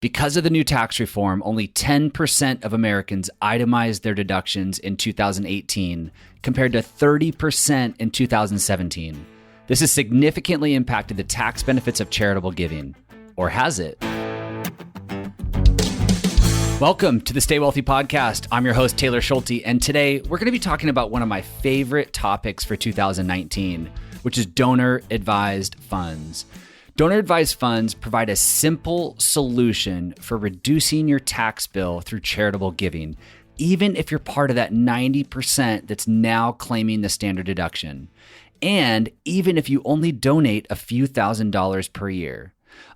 Because of the new tax reform, only 10% of Americans itemized their deductions in 2018 compared to 30% in 2017. This has significantly impacted the tax benefits of charitable giving. Or has it? Welcome to the Stay Wealthy Podcast. I'm your host, Taylor Schulte, and today we're going to be talking about one of my favorite topics for 2019, which is donor-advised funds. Donor-advised funds provide a simple solution for reducing your tax bill through charitable giving, even if you're part of that 90% that's now claiming the standard deduction, and even if you only donate a few $1,000s per year.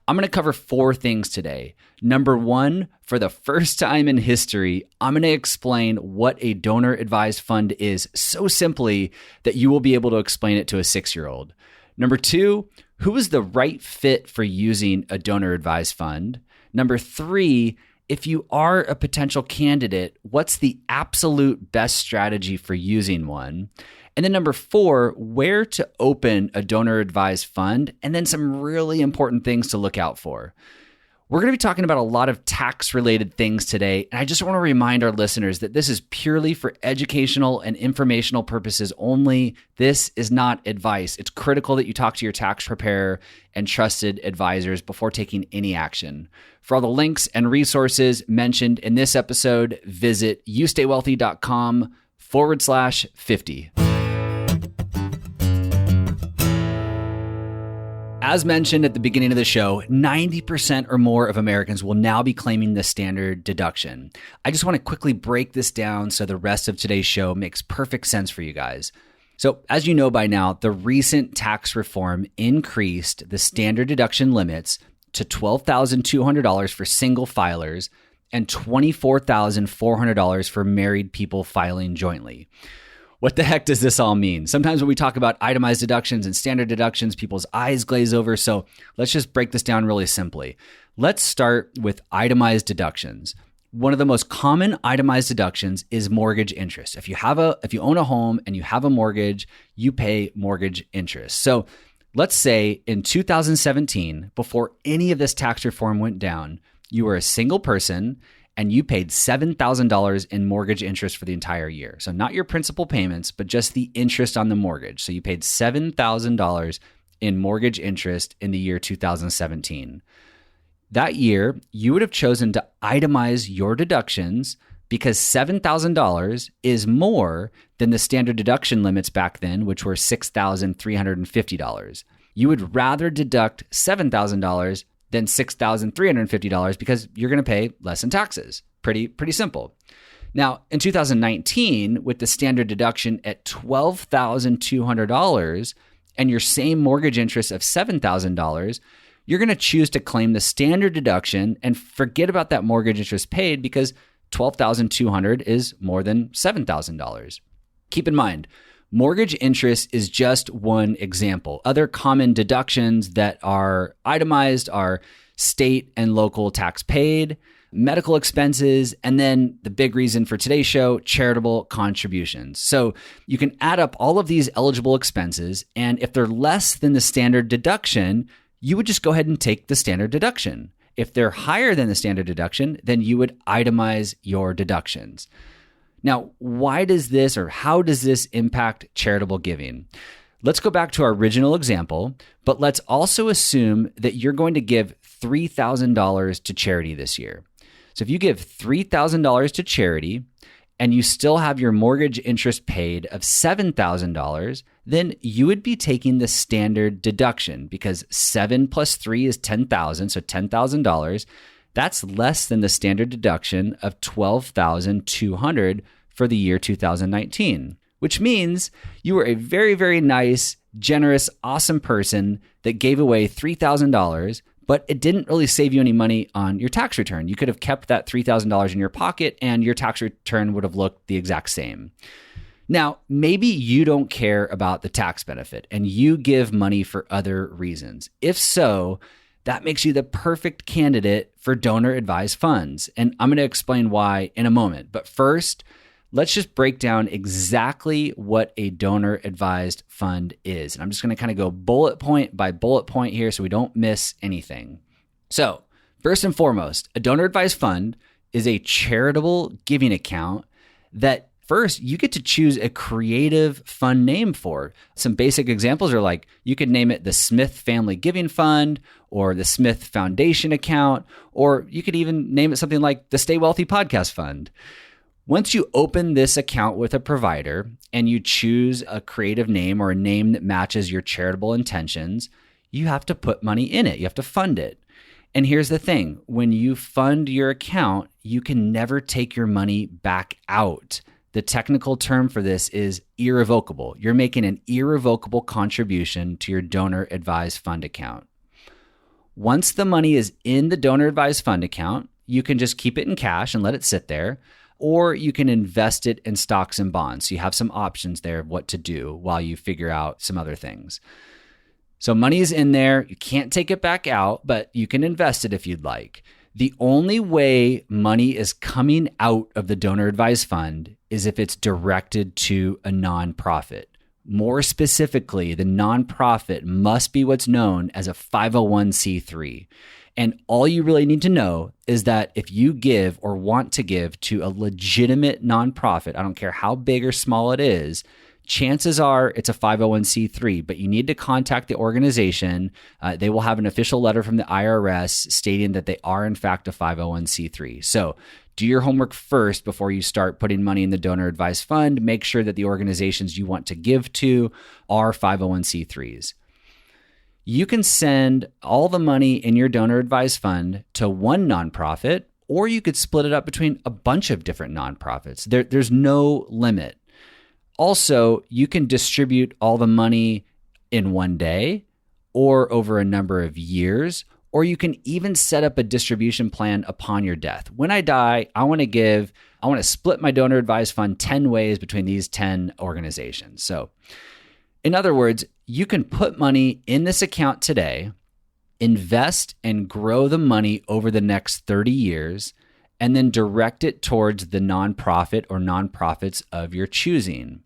I'm going to cover 4 things today. Number 1, for the first time in history, I'm going to explain what a donor-advised fund is so simply that you will be able to explain it to a 6-year-old. Number 2, who is the right fit for using a donor-advised fund? Number 3, if you are a potential candidate, what's the absolute best strategy for using one? And then number 4, where to open a donor-advised fund, and then some really important things to look out for. We're going to be talking about a lot of tax-related things today, and I just want to remind our listeners that this is purely for educational and informational purposes only. This is not advice. It's critical that you talk to your tax preparer and trusted advisors before taking any action. For all the links and resources mentioned in this episode, visit youstaywealthy.com/50. As mentioned at the beginning of the show, 90% or more of Americans will now be claiming the standard deduction. I just want to quickly break this down so the rest of today's show makes perfect sense for you guys. So, as you know by now, the recent tax reform increased the standard deduction limits to $12,200 for single filers and $24,400 for married people filing jointly. What the heck does this all mean? Sometimes when we talk about itemized deductions and standard deductions, people's eyes glaze over. So let's just break this down really simply. Let's start with itemized deductions. One of the most common itemized deductions is mortgage interest. If you own a home and you have a mortgage, you pay mortgage interest. So let's say in 2017, before any of this tax reform went down, you were a single person and you paid $7,000 in mortgage interest for the entire year. So not your principal payments, but just the interest on the mortgage. So you paid $7,000 in mortgage interest in the year 2017. That year, you would have chosen to itemize your deductions because $7,000 is more than the standard deduction limits back then, which were $6,350. You would rather deduct $7,000 than $6,350 because you're going to pay less in taxes. Pretty simple. Now, in 2019, with the standard deduction at $12,200 and your same mortgage interest of $7,000, you're going to choose to claim the standard deduction and forget about that mortgage interest paid because $12,200 is more than $7,000. Keep in mind, mortgage interest is just one example. Other common deductions that are itemized are state and local tax paid, medical expenses, and then the big reason for today's show, charitable contributions. So you can add up all of these eligible expenses, and if they're less than the standard deduction, you would just go ahead and take the standard deduction. If they're higher than the standard deduction, then you would itemize your deductions. Now, why does this or how does this impact charitable giving? Let's go back to our original example, but let's also assume that you're going to give $3,000 to charity this year. So if you give $3,000 to charity and you still have your mortgage interest paid of $7,000, then you would be taking the standard deduction because 7 plus 3 is $10,000, so $10,000. That's less than the standard deduction of $12,200 for the year 2019, which means you were a very, very nice, generous, awesome person that gave away $3,000, but it didn't really save you any money on your tax return. You could have kept that $3,000 in your pocket and your tax return would have looked the exact same. Now, maybe you don't care about the tax benefit and you give money for other reasons. If so, that makes you the perfect candidate for donor-advised funds. And I'm going to explain why in a moment. But first, let's just break down exactly what a donor-advised fund is. And I'm just going to kind of go bullet point by bullet point here so we don't miss anything. So First and foremost, a donor advised fund is a charitable giving account that first you get to choose a creative fund name for. Some basic examples are like you could name it the Smith Family Giving Fund or the Smith Foundation account, or you could even name it something like the Stay Wealthy Podcast Fund. Once you open this account with a provider and you choose a creative name or a name that matches your charitable intentions, you have to put money in it. You have to fund it. And here's the thing. When you fund your account, you can never take your money back out. The technical term for this is irrevocable. You're making an irrevocable contribution to your donor advised fund account. Once the money is in the donor advised fund account, you can just keep it in cash and let it sit there, or you can invest it in stocks and bonds. So you have some options there of what to do while you figure out some other things. So money is in there. You can't take it back out, but you can invest it if you'd like. The only way money is coming out of the donor advised fund is if it's directed to a nonprofit. More specifically, the nonprofit must be what's known as a 501c3. And all you really need to know is that if you give or want to give to a legitimate nonprofit, I don't care how big or small it is, chances are it's a 501c3, but you need to contact the organization. They will have an official letter from the IRS stating that they are in fact a 501c3. So do your homework first before you start putting money in the donor advised fund. Make sure that the organizations you want to give to are 501c3s. You can send all the money in your donor advised fund to one nonprofit, or you could split it up between a bunch of different nonprofits. There's no limit. Also, you can distribute all the money in one day or over a number of years, or you can even set up a distribution plan upon your death. When I die, I want to split my donor advised fund 10 ways between these 10 organizations. So in other words, you can put money in this account today, invest and grow the money over the next 30 years, and then direct it towards the nonprofit or nonprofits of your choosing.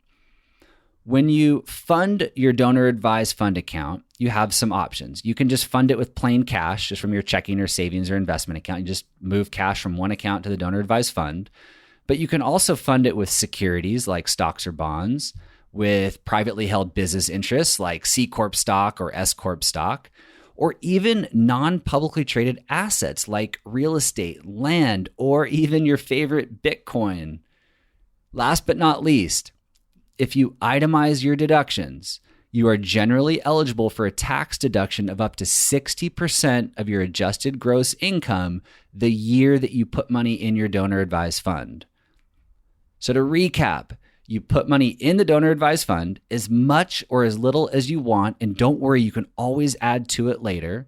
When you fund your donor advised fund account, you have some options. You can just fund it with plain cash, just from your checking or savings or investment account. You just move cash from one account to the donor advised fund. But you can also fund it with securities like stocks or bonds, with privately held business interests like C Corp stock or S Corp stock, or even non-publicly traded assets like real estate, land, or even your favorite Bitcoin. Last but not least, if you itemize your deductions, you are generally eligible for a tax deduction of up to 60% of your adjusted gross income the year that you put money in your donor advised fund. So to recap, you put money in the donor advised fund as much or as little as you want, and don't worry, you can always add to it later.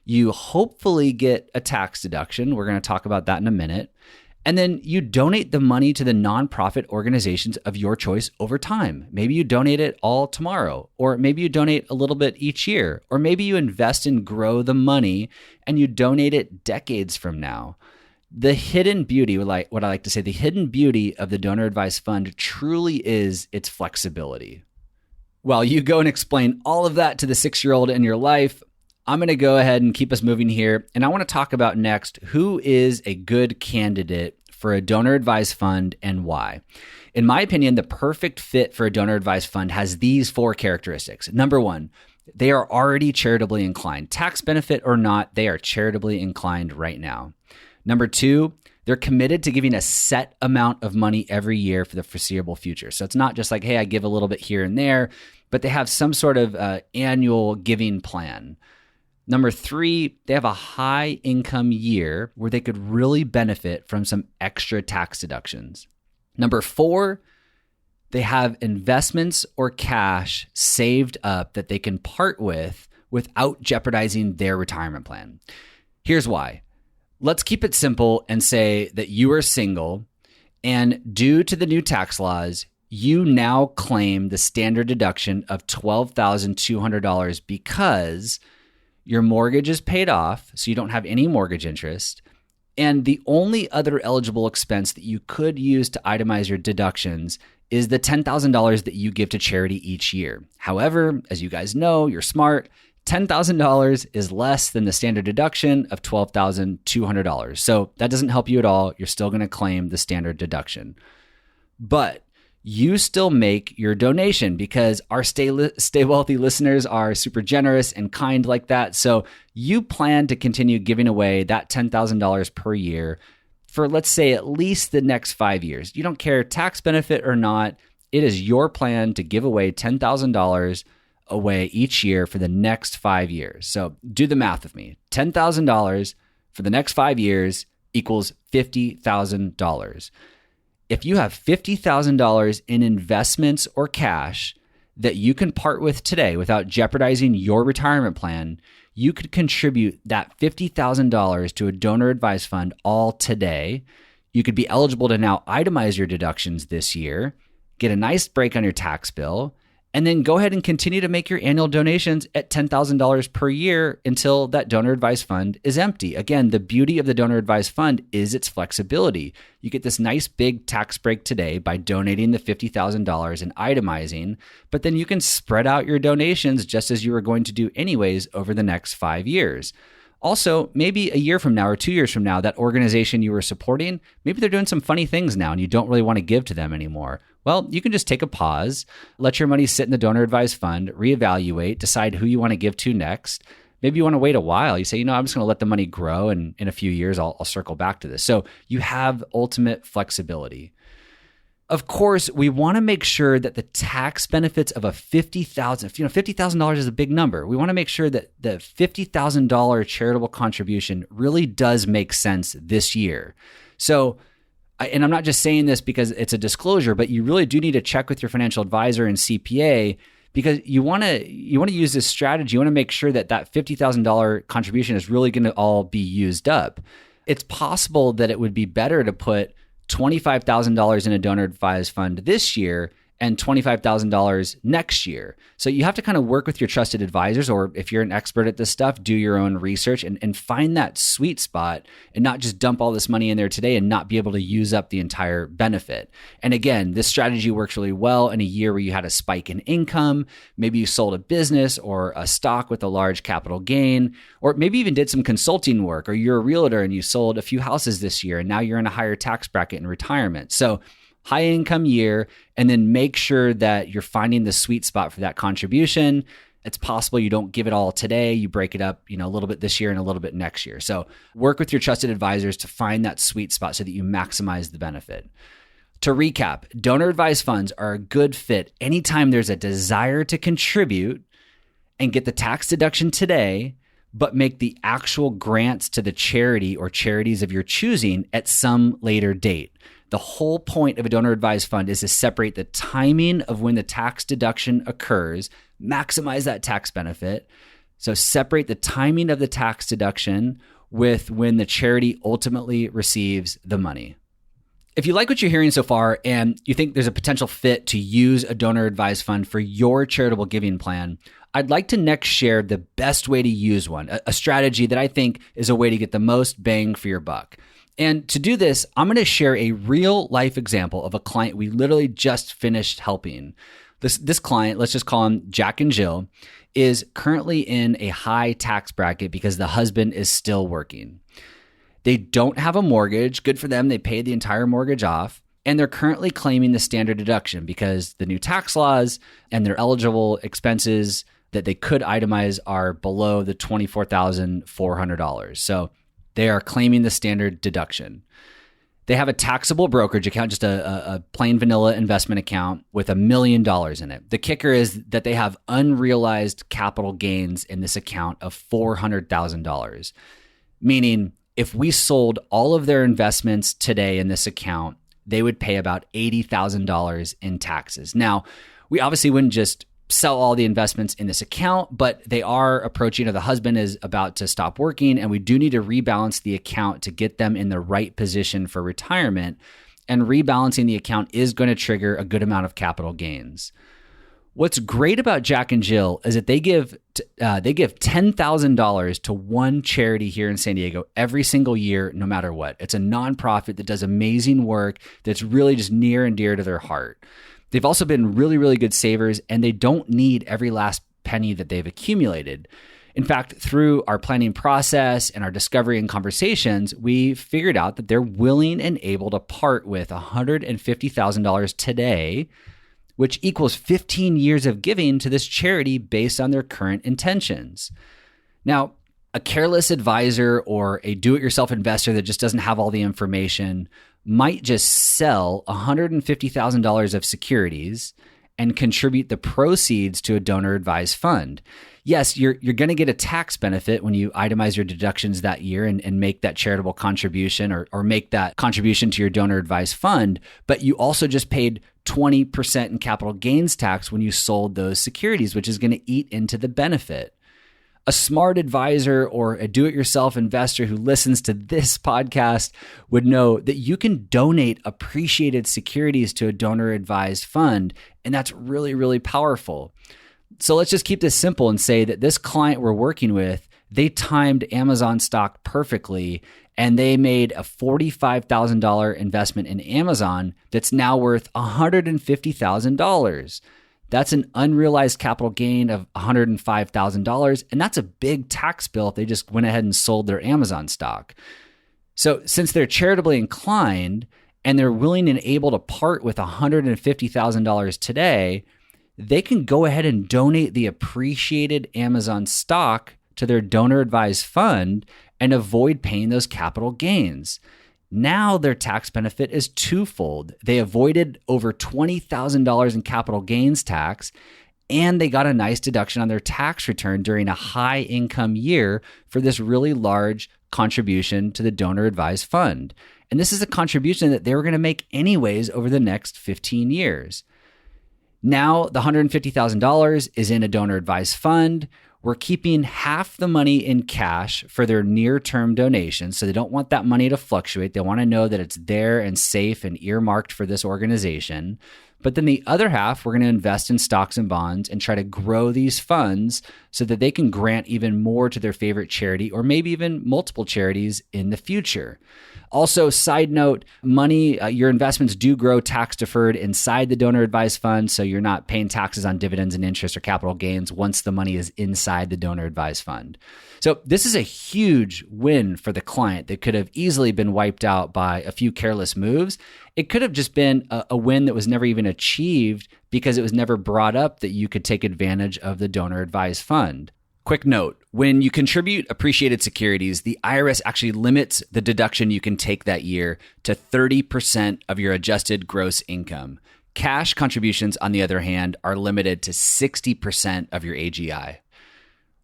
You hopefully get a tax deduction. We're going to talk about that in a minute. And then you donate the money to the nonprofit organizations of your choice over time. Maybe you donate it all tomorrow, or maybe you donate a little bit each year, or maybe you invest and grow the money and you donate it decades from now. The hidden beauty, what I like to say, the hidden beauty of the donor advised fund truly is its flexibility. While you go and explain all of that to the 6-year-old in your life, I'm going to go ahead and keep us moving here. And I want to talk about next who is a good candidate for a donor advised fund and why. In my opinion, the perfect fit for a donor advised fund has these 4 characteristics. Number 1, they are already charitably inclined. Tax benefit or not, they are charitably inclined right now. Number 2, they're committed to giving a set amount of money every year for the foreseeable future. So it's not just like, hey, I give a little bit here and there, but they have some sort of annual giving plan. Number 3, they have a high income year where they could really benefit from some extra tax deductions. Number 4, they have investments or cash saved up that they can part with without jeopardizing their retirement plan. Here's why. Let's keep it simple and say that you are single, and due to the new tax laws, you now claim the standard deduction of $12,200 because your mortgage is paid off, so you don't have any mortgage interest. And the only other eligible expense that you could use to itemize your deductions is the $10,000 that you give to charity each year. However, as you guys know, you're smart, $10,000 is less than the standard deduction of $12,200. So that doesn't help you at all. You're still going to claim the standard deduction. But you still make your donation because our Stay Wealthy listeners are super generous and kind like that. So you plan to continue giving away that $10,000 per year for, let's say, at least the next 5 years. You don't care tax benefit or not. It is your plan to give away $10,000 away each year for the next 5 years. So do the math with me. $10,000 for the next 5 years equals $50,000. If you have $50,000 in investments or cash that you can part with today without jeopardizing your retirement plan, you could contribute that $50,000 to a donor advised fund all today. You could be eligible to now itemize your deductions this year, get a nice break on your tax bill, and then go ahead and continue to make your annual donations at $10,000 per year until that donor advised fund is empty. Again, the beauty of the donor advised fund is its flexibility. You get this nice big tax break today by donating the $50,000 and itemizing, but then you can spread out your donations just as you were going to do anyways over the next 5 years. Also, maybe a year from now or 2 years from now, that organization you were supporting, maybe they're doing some funny things now and you don't really want to give to them anymore. Well, you can just take a pause, let your money sit in the donor advised fund, reevaluate, decide who you want to give to next. Maybe you want to wait a while. You say, I'm just going to let the money grow and in a few years, I'll circle back to this. So you have ultimate flexibility. Of course, we want to make sure that the tax benefits of a $50,000 is a big number. We want to make sure that the $50,000 charitable contribution really does make sense this year. So, and I'm not just saying this because it's a disclosure, but you really do need to check with your financial advisor and CPA because you want to use this strategy. You want to make sure that that $50,000 contribution is really going to all be used up. It's possible that it would be better to put $25,000 in a donor advised fund this year and $25,000 next year. So you have to kind of work with your trusted advisors, or if you're an expert at this stuff, do your own research and find that sweet spot and not just dump all this money in there today and not be able to use up the entire benefit. And again, this strategy works really well in a year where you had a spike in income. Maybe you sold a business or a stock with a large capital gain, or maybe even did some consulting work, or you're a realtor and you sold a few houses this year and now you're in a higher tax bracket in retirement. So high income year, and then make sure that you're finding the sweet spot for that contribution. It's possible you don't give it all today. You break it up, a little bit this year and a little bit next year. So work with your trusted advisors to find that sweet spot so that you maximize the benefit. To recap, donor advised funds are a good fit anytime there's a desire to contribute and get the tax deduction today, but make the actual grants to the charity or charities of your choosing at some later date. The whole point of a donor advised fund is to separate the timing of when the tax deduction occurs, maximize that tax benefit. So separate the timing of the tax deduction with when the charity ultimately receives the money. If you like what you're hearing so far and you think there's a potential fit to use a donor advised fund for your charitable giving plan, I'd like to next share the best way to use one, a strategy that I think is a way to get the most bang for your buck. And to do this, I'm going to share a real life example of a client we literally just finished helping. This client, let's just call him Jack and Jill, is currently in a high tax bracket because the husband is still working. They don't have a mortgage. Good for them. They paid the entire mortgage off. And they're currently claiming the standard deduction because the new tax laws and their eligible expenses that they could itemize are below the $24,400. So they are claiming the standard deduction. They have a taxable brokerage account, just a plain vanilla investment account with $1 million in it. The kicker is that they have unrealized capital gains in this account of $400,000, meaning if we sold all of their investments today in this account, they would pay about $80,000 in taxes. Now, we obviously wouldn't just sell all the investments in this account, but they are approaching, the husband is about to stop working, and we do need to rebalance the account to get them in the right position for retirement. And rebalancing the account is going to trigger a good amount of capital gains. What's great about Jack and Jill is that they give $10,000 to one charity here in San Diego every single year, no matter what. It's a nonprofit that does amazing work that's really just near and dear to their heart. They've also been really, really good savers, and they don't need every last penny that they've accumulated. In fact, through our planning process and our discovery and conversations, we figured out that they're willing and able to part with $150,000 today, which equals 15 years of giving to this charity based on their current intentions. Now, a careless advisor or a do-it-yourself investor that just doesn't have all the information might just sell $150,000 of securities and contribute the proceeds to a donor-advised fund. Yes, you're going to get a tax benefit when you itemize your deductions that year and make that charitable contribution or make that contribution to your donor-advised fund, but you also just paid 20% in capital gains tax when you sold those securities, which is going to eat into the benefit. A smart advisor or a do-it-yourself investor who listens to this podcast would know that you can donate appreciated securities to a donor-advised fund, and that's really, really powerful. So let's just keep this simple and say that this client we're working with, they timed Amazon stock perfectly, and they made a $45,000 investment in Amazon that's now worth $150,000. That's an unrealized capital gain of $105,000, and that's a big tax bill if they just went ahead and sold their Amazon stock. So since they're charitably inclined and they're willing and able to part with $150,000 today, they can go ahead and donate the appreciated Amazon stock to their donor-advised fund and avoid paying those capital gains. Now their tax benefit is twofold. They avoided over $20,000 in capital gains tax, and they got a nice deduction on their tax return during a high income year for this really large contribution to the donor advised fund. And this is a contribution that they were going to make anyways over the next 15 years. Now the $150,000 is in a donor advised fund. We're keeping half the money in cash for their near-term donations. So they don't want that money to fluctuate. They want to know that it's there and safe and earmarked for this organization. But then the other half, we're going to invest in stocks and bonds and try to grow these funds so that they can grant even more to their favorite charity or maybe even multiple charities in the future. Also, side note, money, your investments do grow tax deferred inside the donor advised fund, so you're not paying taxes on dividends and interest or capital gains once the money is inside the donor advised fund. So this is a huge win for the client that could have easily been wiped out by a few careless moves. It could have just been a win that was never even achieved because it was never brought up that you could take advantage of the donor advised fund. Quick note, when you contribute appreciated securities, the IRS actually limits the deduction you can take that year to 30% of your adjusted gross income. Cash contributions, on the other hand, are limited to 60% of your AGI.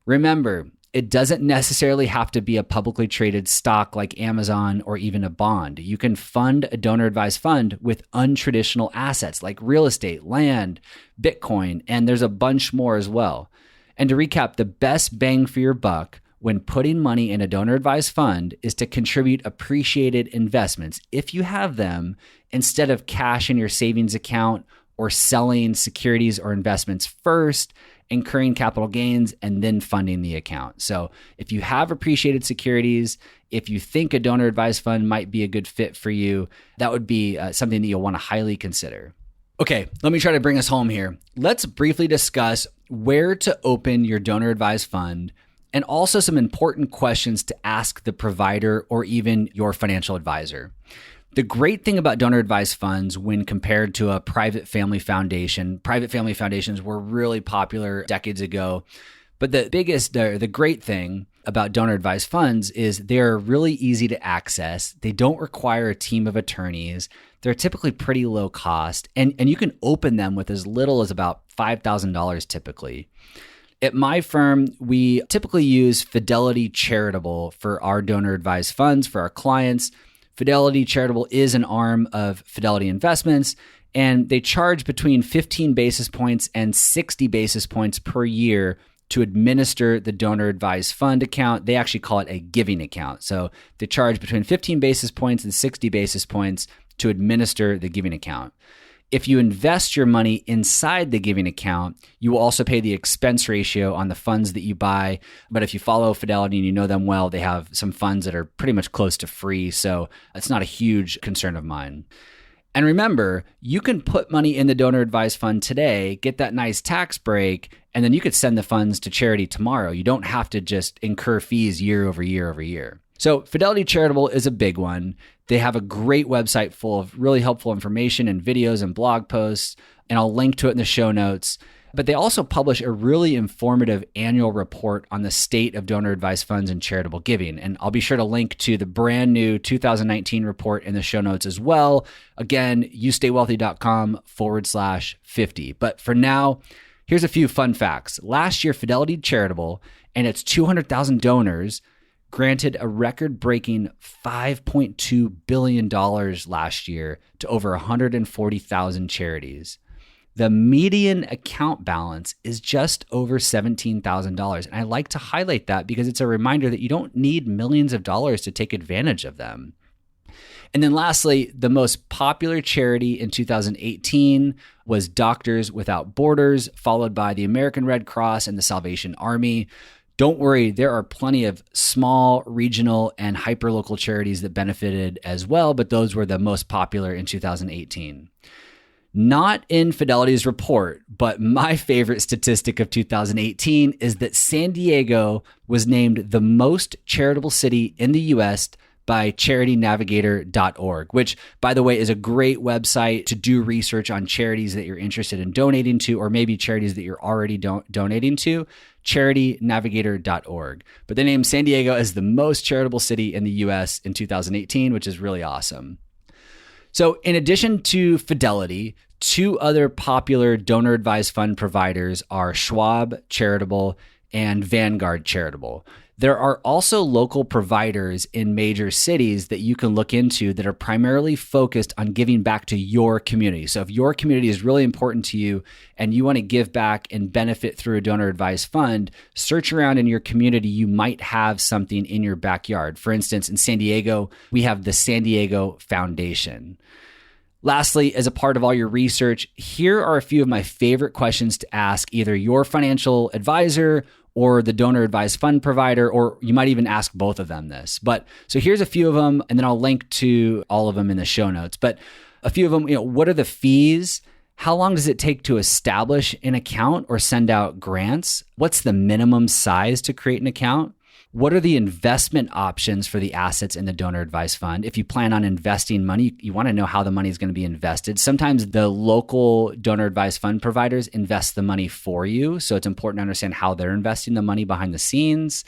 Remember, it doesn't necessarily have to be a publicly traded stock like Amazon or even a bond. You can fund a donor advised fund with untraditional assets like real estate, land, Bitcoin, and there's a bunch more as well. And to recap, the best bang for your buck when putting money in a donor advised fund is to contribute appreciated investments, if you have them, instead of cash in your savings account or selling securities or investments first, incurring capital gains, and then funding the account. So if you have appreciated securities, if you think a donor advised fund might be a good fit for you, that would be something that you'll want to highly consider. Okay, let me try to bring us home here. Let's briefly discuss where to open your donor advised fund and also some important questions to ask the provider or even your financial advisor. The great thing about donor advised funds when compared to a private family foundation, private family foundations were really popular decades ago. But the great thing about donor advised funds is they're really easy to access. They don't require a team of attorneys. They're typically pretty low cost, and you can open them with as little as about $5,000 typically. At my firm, we typically use Fidelity Charitable for our donor advised funds for our clients. Fidelity Charitable is an arm of Fidelity Investments, and they charge between 15 basis points and 60 basis points per year to administer the donor advised fund account. They actually call it a giving account. So they charge between 15 basis points and 60 basis points to administer the giving account. If you invest your money inside the giving account, you will also pay the expense ratio on the funds that you buy. But if you follow Fidelity and you know them well, they have some funds that are pretty much close to free. So it's not a huge concern of mine. And remember, you can put money in the donor advised fund today, get that nice tax break, and then you could send the funds to charity tomorrow. You don't have to just incur fees year over year over year. So Fidelity Charitable is a big one. They have a great website full of really helpful information and videos and blog posts, and I'll link to it in the show notes. But they also publish a really informative annual report on the state of donor advised funds and charitable giving. And I'll be sure to link to the brand new 2019 report in the show notes as well. Again, youstaywealthy.com/50. But for now, here's a few fun facts. Last year, Fidelity Charitable and its 200,000 donors granted a record-breaking $5.2 billion last year to over 140,000 charities. The median account balance is just over $17,000. And I like to highlight that because it's a reminder that you don't need millions of dollars to take advantage of them. And then lastly, the most popular charity in 2018 was Doctors Without Borders, followed by the American Red Cross and the Salvation Army. Don't worry, there are plenty of small, regional, and hyperlocal charities that benefited as well, but those were the most popular in 2018. Not in Fidelity's report, but my favorite statistic of 2018 is that San Diego was named the most charitable city in the U.S. by charitynavigator.org, which, by the way, is a great website to do research on charities that you're interested in donating to, or maybe charities that you're already donating to, charitynavigator.org. But they named San Diego as the most charitable city in the U.S. in 2018, which is really awesome. So in addition to Fidelity, two other popular donor advised fund providers are Schwab Charitable and Vanguard Charitable. There are also local providers in major cities that you can look into that are primarily focused on giving back to your community. So if your community is really important to you and you want to give back and benefit through a donor advised fund, search around in your community. You might have something in your backyard. For instance, in San Diego, we have the San Diego Foundation. Lastly, as a part of all your research, here are a few of my favorite questions to ask either your financial advisor or the donor advised fund provider, or you might even ask both of them this. But so here's a few of them, and then I'll link to all of them in the show notes. But a few of them, what are the fees? How long does it take to establish an account or send out grants? What's the minimum size to create an account? What are the investment options for the assets in the donor advised fund? If you plan on investing money, you want to know how the money is going to be invested. Sometimes the local donor advised fund providers invest the money for you. So it's important to understand how they're investing the money behind the scenes.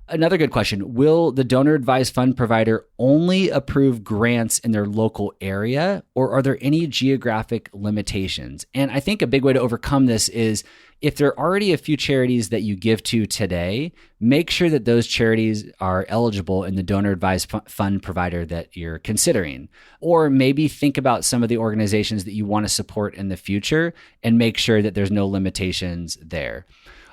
Another good question, will the donor advised fund provider only approve grants in their local area, or are there any geographic limitations? And I think a big way to overcome this is if there are already a few charities that you give to today, make sure that those charities are eligible in the donor advised fund provider that you're considering. Or maybe think about some of the organizations that you want to support in the future and make sure that there's no limitations there.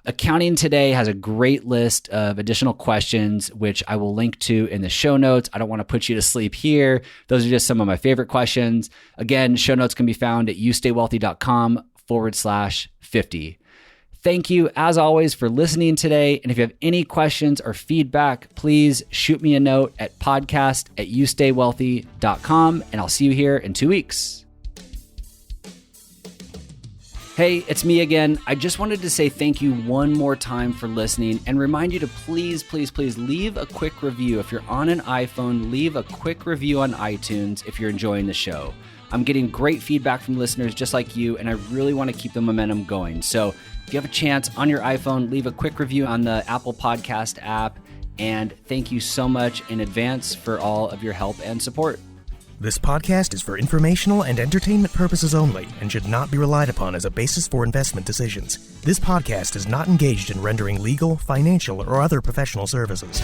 Accounting Today has a great list of additional questions, which I will link to in the show notes. I don't want to put you to sleep here. Those are just some of my favorite questions. Again, show notes can be found at youstaywealthy.com/50. Thank you, as always, for listening today. And if you have any questions or feedback, please shoot me a note at podcast@youstaywealthy.com, and I'll see you here in 2 weeks. Hey, it's me again. I just wanted to say thank you one more time for listening and remind you to please leave a quick review. If you're on an iPhone, leave a quick review on iTunes if you're enjoying the show. I'm getting great feedback from listeners just like you, and I really want to keep the momentum going. So if you have a chance on your iPhone, leave a quick review on the Apple Podcast app. And thank you so much in advance for all of your help and support. This podcast is for informational and entertainment purposes only and should not be relied upon as a basis for investment decisions. This podcast is not engaged in rendering legal, financial, or other professional services.